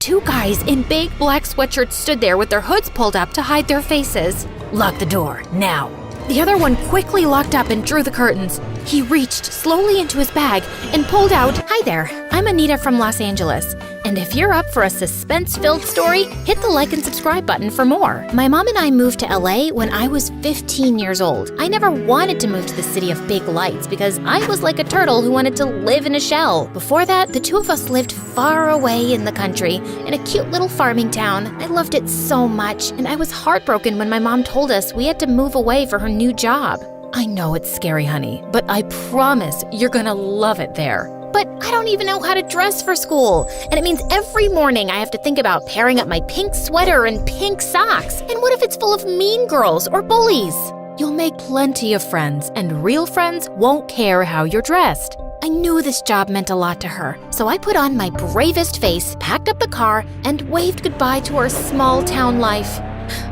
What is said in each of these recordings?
two guys in big black sweatshirts stood there with their hoods pulled up to hide their faces. "Lock the door, now." The other one quickly locked up and drew the curtains. He reached slowly into his bag and pulled out, "Hi there, I'm Anita from Los Angeles. And if you're up for a suspense-filled story, hit the like and subscribe button for more. My mom and I moved to LA when I was 15 years old. I never wanted to move to the city of big lights because I was like a turtle who wanted to live in a shell. Before that, the two of us lived far away in the country, in a cute little farming town. I loved it so much, and I was heartbroken when my mom told us we had to move away for her new job. I know it's scary, honey, but I promise you're gonna love it there. But I don't even know how to dress for school. And it means every morning I have to think about pairing up my pink sweater and pink socks. And what if it's full of mean girls or bullies? You'll make plenty of friends, and real friends won't care how you're dressed. I knew this job meant a lot to her, so I put on my bravest face, packed up the car, and waved goodbye to our small town life.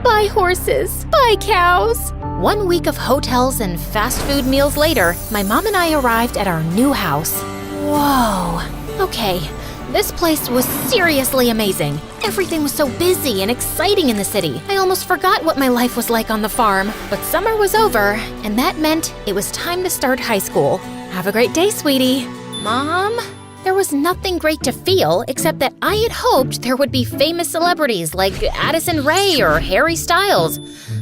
Bye horses, bye cows. 1 week of hotels and fast food meals later, my mom and I arrived at our new house. Whoa. Okay, this place was seriously amazing. Everything was so busy and exciting in the city. I almost forgot what my life was like on the farm. But summer was over, and that meant it was time to start high school. Have a great day, sweetie. Mom? There was nothing great to feel except that I had hoped there would be famous celebrities like Addison Rae or Harry Styles.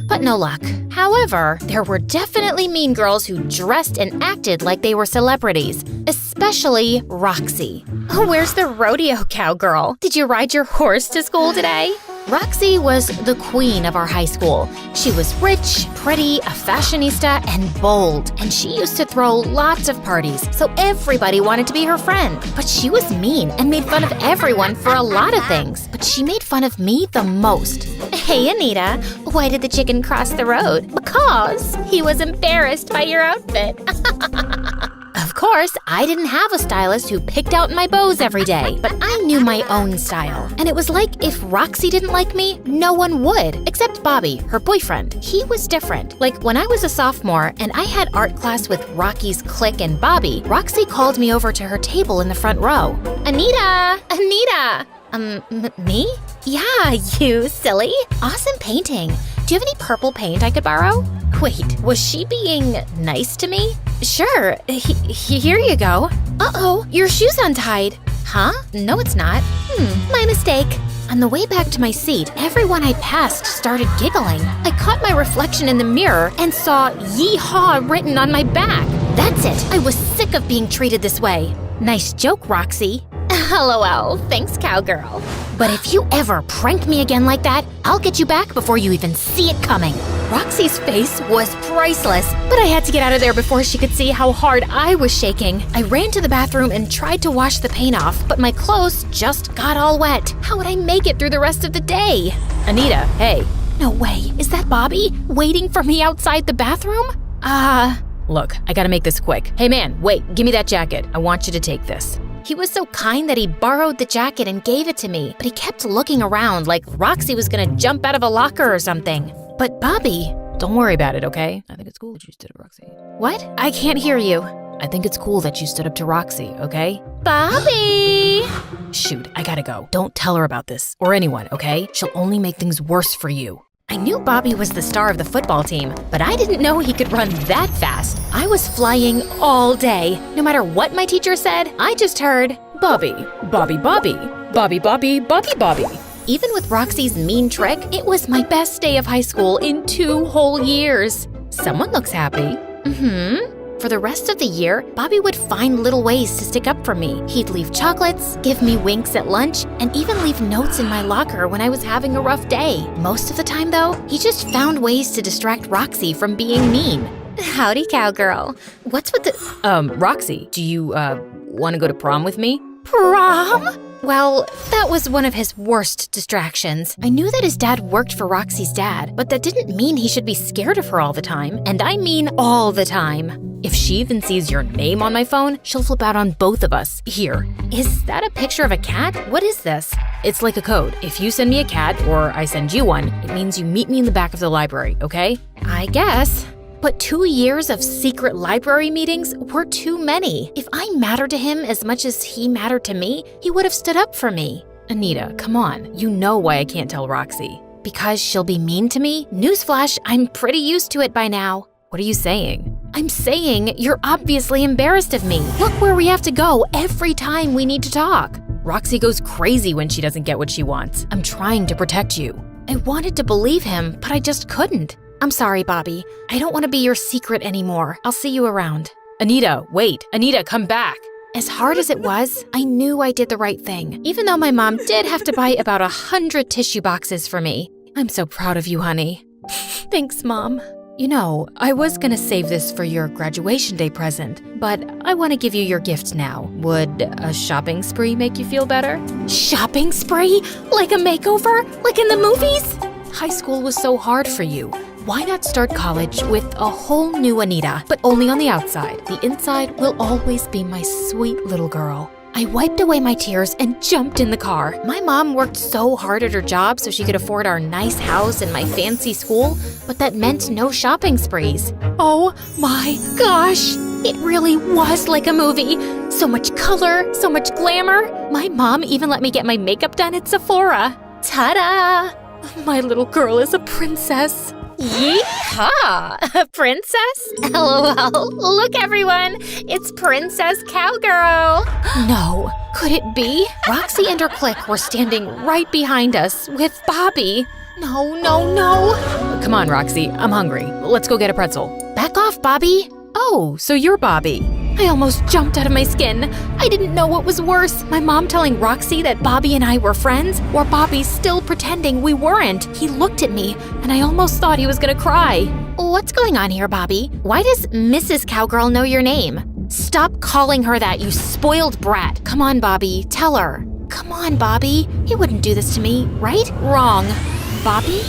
But no luck. However, there were definitely mean girls who dressed and acted like they were celebrities, especially Roxy. Oh, where's the rodeo cowgirl? Did you ride your horse to school today? Roxy was the queen of our high school. She was rich, pretty, a fashionista, and bold. And she used to throw lots of parties, so everybody wanted to be her friend. But she was mean and made fun of everyone for a lot of things. But she made fun of me the most. Hey, Anita, why did the chicken cross the road? Because he was embarrassed by your outfit. Of course, I didn't have a stylist who picked out my bows every day, but I knew my own style. And it was like if Roxy didn't like me, no one would, except Bobby, her boyfriend. He was different. Like when I was a sophomore and I had art class with Rocky's clique and Bobby, Roxy called me over to her table in the front row. Anita! Anita! Me? Yeah, you silly. Awesome painting. Do you have any purple paint I could borrow? Wait, was she being nice to me? Sure, here you go. Uh-oh, your shoe's untied. Huh? No, it's not. My mistake. On the way back to my seat, everyone I passed started giggling. I caught my reflection in the mirror and saw "Yeehaw" written on my back. That's it. I was sick of being treated this way. Nice joke, Roxy. LOL, thanks, cowgirl. But if you ever prank me again like that, I'll get you back before you even see it coming. Roxy's face was priceless, but I had to get out of there before she could see how hard I was shaking. I ran to the bathroom and tried to wash the paint off, but my clothes just got all wet. How would I make it through the rest of the day? Anita, hey. No way, is that Bobby waiting for me outside the bathroom? Look, I gotta make this quick. Hey man, wait, give me that jacket. I want you to take this. He was so kind that he borrowed the jacket and gave it to me, but he kept looking around like Roxy was gonna jump out of a locker or something. But Bobby... Don't worry about it, okay? I think it's cool that you stood up to Roxy. What? I can't hear you. I think it's cool that you stood up to Roxy, okay? Bobby! Shoot, I gotta go. Don't tell her about this, or anyone, okay? She'll only make things worse for you. I knew Bobby was the star of the football team, but I didn't know he could run that fast. I was flying all day. No matter what my teacher said, I just heard, Bobby, Bobby, Bobby, Bobby, Bobby, Bobby, Bobby. Even with Roxy's mean trick, it was my best day of high school in 2 whole years. Someone looks happy. For the rest of the year, Bobby would find little ways to stick up for me. He'd leave chocolates, give me winks at lunch, and even leave notes in my locker when I was having a rough day. Most of the time, though, he just found ways to distract Roxy from being mean. Howdy, cowgirl. What's with the... Roxy, do you, want to go to prom with me? Prom? Well, that was one of his worst distractions. I knew that his dad worked for Roxy's dad, but that didn't mean he should be scared of her all the time. And I mean all the time. If she even sees your name on my phone, she'll flip out on both of us. Here. Is that a picture of a cat? What is this? It's like a code. If you send me a cat, or I send you one, it means you meet me in the back of the library, okay? I guess. But 2 years of secret library meetings were too many. If I mattered to him as much as he mattered to me, he would have stood up for me. Anita, come on. You know why I can't tell Roxy. Because she'll be mean to me? Newsflash, I'm pretty used to it by now. What are you saying? I'm saying you're obviously embarrassed of me. Look where we have to go every time we need to talk. Roxy goes crazy when she doesn't get what she wants. I'm trying to protect you. I wanted to believe him, but I just couldn't. I'm sorry, Bobby. I don't want to be your secret anymore. I'll see you around. Anita, wait. Anita, come back. As hard as it was, I knew I did the right thing, even though my mom did have to buy about 100 tissue boxes for me. I'm so proud of you, honey. Thanks, Mom. You know, I was gonna save this for your graduation day present, but I want to give you your gift now. Would a shopping spree make you feel better? Shopping spree? Like a makeover? Like in the movies? High school was so hard for you. Why not start college with a whole new Anita, but only on the outside? The inside will always be my sweet little girl. I wiped away my tears and jumped in the car. My mom worked so hard at her job so she could afford our nice house and my fancy school, but that meant no shopping sprees. Oh my gosh! It really was like a movie. So much color, so much glamour. My mom even let me get my makeup done at Sephora. Ta-da! My little girl is a princess. Yeehaw! A princess? LOL. Look, everyone. It's Princess Cowgirl. No. Could it be? Roxy and her clique were standing right behind us with Bobby. No. Come on, Roxy. I'm hungry. Let's go get a pretzel. Back off, Bobby. Oh, so you're Bobby. I almost jumped out of my skin. I didn't know what was worse, my mom telling Roxy that Bobby and I were friends, or Bobby still pretending we weren't. He looked at me, and I almost thought he was gonna cry. What's going on here, Bobby? Why does Mrs. Cowgirl know your name? Stop calling her that, you spoiled brat. Come on, Bobby, tell her. Come on, Bobby. He wouldn't do this to me, right? Wrong. Bobby?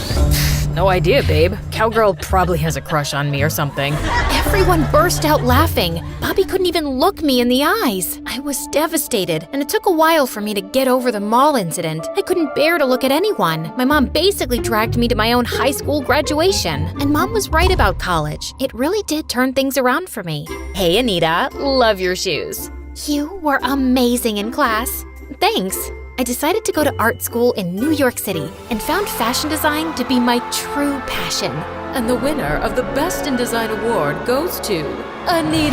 No idea, babe. Cowgirl probably has a crush on me or something. Everyone burst out laughing. Bobby couldn't even look me in the eyes. I was devastated, and it took a while for me to get over the mall incident. I couldn't bear to look at anyone. My mom basically dragged me to my own high school graduation. And Mom was right about college. It really did turn things around for me. Hey, Anita. Love your shoes. You were amazing in class. Thanks. I decided to go to art school in New York City and found fashion design to be my true passion. And the winner of the Best in Design award goes to Anita.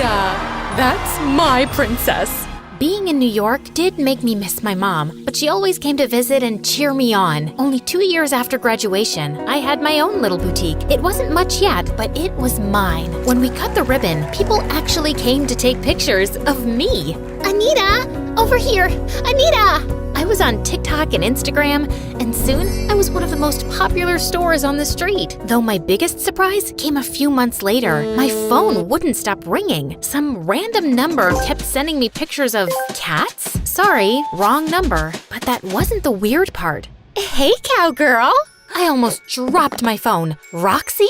That's my princess. Being in New York did make me miss my mom, but she always came to visit and cheer me on. Only 2 years after graduation, I had my own little boutique. It wasn't much yet, but it was mine. When we cut the ribbon, people actually came to take pictures of me. Anita, over here, Anita! I was on TikTok and Instagram, and soon I was one of the most popular stores on the street. Though my biggest surprise came a few months later. My phone wouldn't stop ringing. Some random number kept sending me pictures of cats. Sorry, wrong number. But that wasn't the weird part. Hey, cowgirl! I almost dropped my phone. Roxy?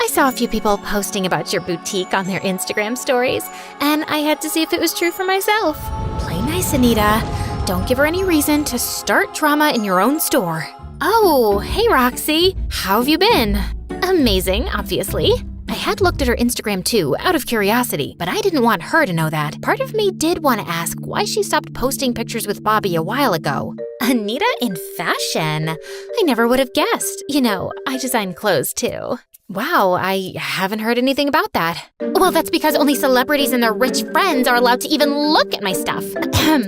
I saw a few people posting about your boutique on their Instagram stories, and I had to see if it was true for myself. Play nice, Anita. Don't give her any reason to start drama in your own store. Oh, hey Roxy. How have you been? Amazing, obviously. I had looked at her Instagram too, out of curiosity, but I didn't want her to know that. Part of me did want to ask why she stopped posting pictures with Bobby a while ago. Anita in fashion? I never would have guessed. You know, I design clothes too. Wow, I haven't heard anything about that. Well, that's because only celebrities and their rich friends are allowed to even look at my stuff.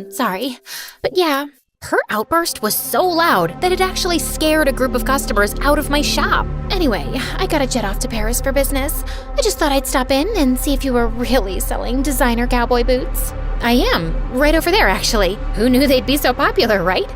Sorry. But yeah, her outburst was so loud that it actually scared a group of customers out of my shop. Anyway, I gotta jet off to Paris for business. I just thought I'd stop in and see if you were really selling designer cowboy boots. I am, right over there actually. Who knew they'd be so popular, right?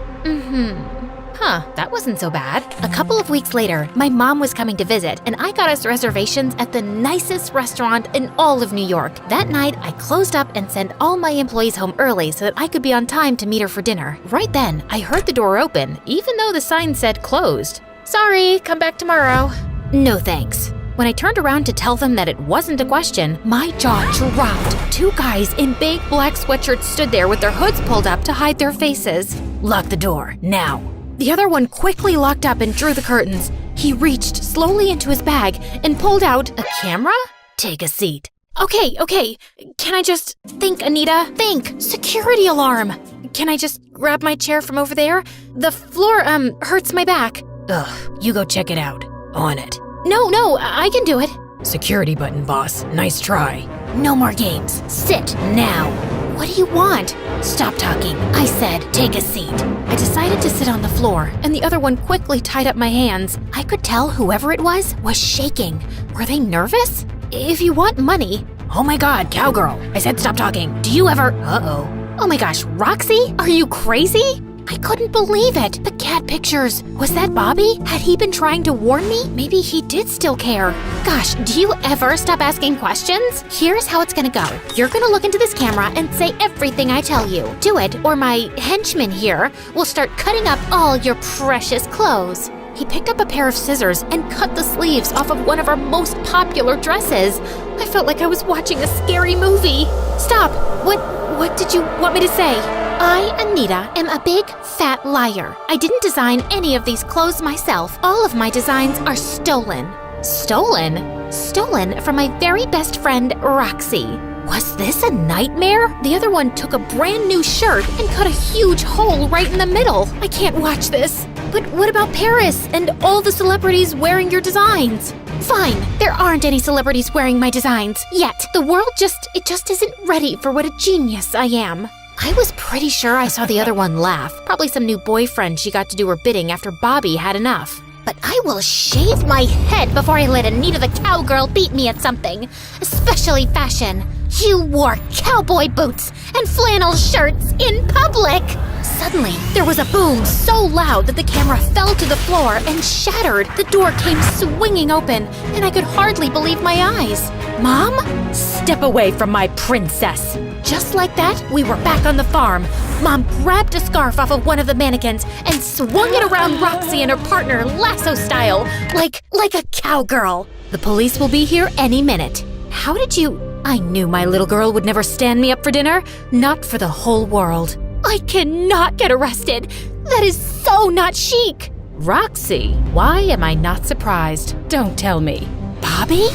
Huh, that wasn't so bad. A couple of weeks later, my mom was coming to visit, and I got us reservations at the nicest restaurant in all of New York. That night, I closed up and sent all my employees home early so that I could be on time to meet her for dinner. Right then, I heard the door open, even though the sign said closed. Sorry, come back tomorrow. No thanks. When I turned around to tell them that it wasn't a question, my jaw dropped. 2 guys in big black sweatshirts stood there with their hoods pulled up to hide their faces. Lock the door, now. The other one quickly locked up and drew the curtains. He reached slowly into his bag and pulled out a camera? Take a seat. Okay. Can I just think, Anita? Think. Security alarm. Can I just grab my chair from over there? The floor, hurts my back. Ugh, you go check it out. On it. No, I can do it. Security button, boss. Nice try. No more games. Sit now. What do you want? Stop talking. I said, take a seat. I decided to sit on the floor, and the other one quickly tied up my hands. I could tell whoever it was shaking. Were they nervous? If you want money. Oh my god, cowgirl. I said stop talking. Do you ever... Uh-oh. Oh my gosh, Roxy? Are you crazy? I couldn't believe it. The cat pictures. Was that Bobby? Had he been trying to warn me? Maybe he did still care. Gosh, do you ever stop asking questions? Here's how it's gonna go. You're gonna look into this camera and say everything I tell you. Do it, or my henchman here will start cutting up all your precious clothes. He picked up a pair of scissors and cut the sleeves off of one of our most popular dresses. I felt like I was watching a scary movie. Stop. What did you want me to say? I, Anita, am a big, fat liar. I didn't design any of these clothes myself. All of my designs are stolen. Stolen? Stolen from my very best friend, Roxy. Was this a nightmare? The other one took a brand new shirt and cut a huge hole right in the middle. I can't watch this. But what about Paris and all the celebrities wearing your designs? Fine, there aren't any celebrities wearing my designs yet. The world just isn't ready for what a genius I am. I was pretty sure I saw the other one laugh. Probably some new boyfriend she got to do her bidding after Bobby had enough. But I will shave my head before I let Anita the cowgirl beat me at something, especially fashion. You wore cowboy boots and flannel shirts in public. Suddenly, there was a boom so loud that the camera fell to the floor and shattered. The door came swinging open, and I could hardly believe my eyes. Mom? Step away from my princess. Just like that, we were back on the farm. Mom grabbed a scarf off of one of the mannequins and swung it around Roxy and her partner lasso style, like a cowgirl. The police will be here any minute. How did you... I knew my little girl would never stand me up for dinner. Not for the whole world. I cannot get arrested. That is so not chic. Roxy, why am I not surprised? Don't tell me. Bobby?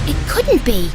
It couldn't be.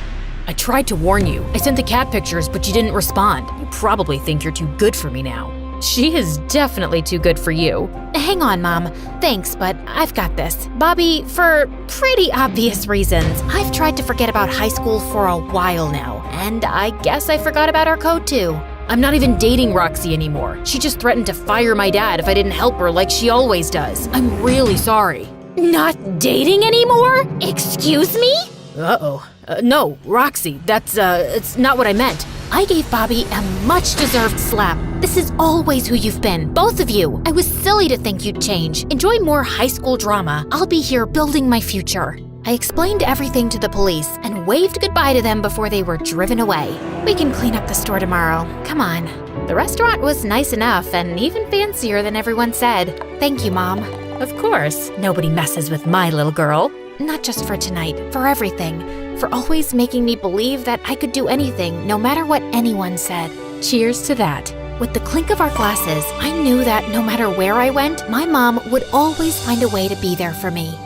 I tried to warn you. I sent the cat pictures, but you didn't respond. You probably think you're too good for me now. She is definitely too good for you. Hang on, Mom. Thanks, but I've got this. Bobby, for pretty obvious reasons, I've tried to forget about high school for a while now, and I guess I forgot about our code too. I'm not even dating Roxy anymore. She just threatened to fire my dad if I didn't help her like she always does. I'm really sorry. Not dating anymore? Excuse me? Uh-oh. No, Roxy, it's not what I meant. I gave Bobby a much-deserved slap. This is always who you've been, both of you. I was silly to think you'd change. Enjoy more high school drama. I'll be here building my future. I explained everything to the police and waved goodbye to them before they were driven away. We can clean up the store tomorrow. Come on. The restaurant was nice enough and even fancier than everyone said. Thank you, Mom. Of course. Nobody messes with my little girl. Not just for tonight, for everything. For always making me believe that I could do anything, no matter what anyone said. Cheers to that. With the clink of our glasses, I knew that no matter where I went, my mom would always find a way to be there for me.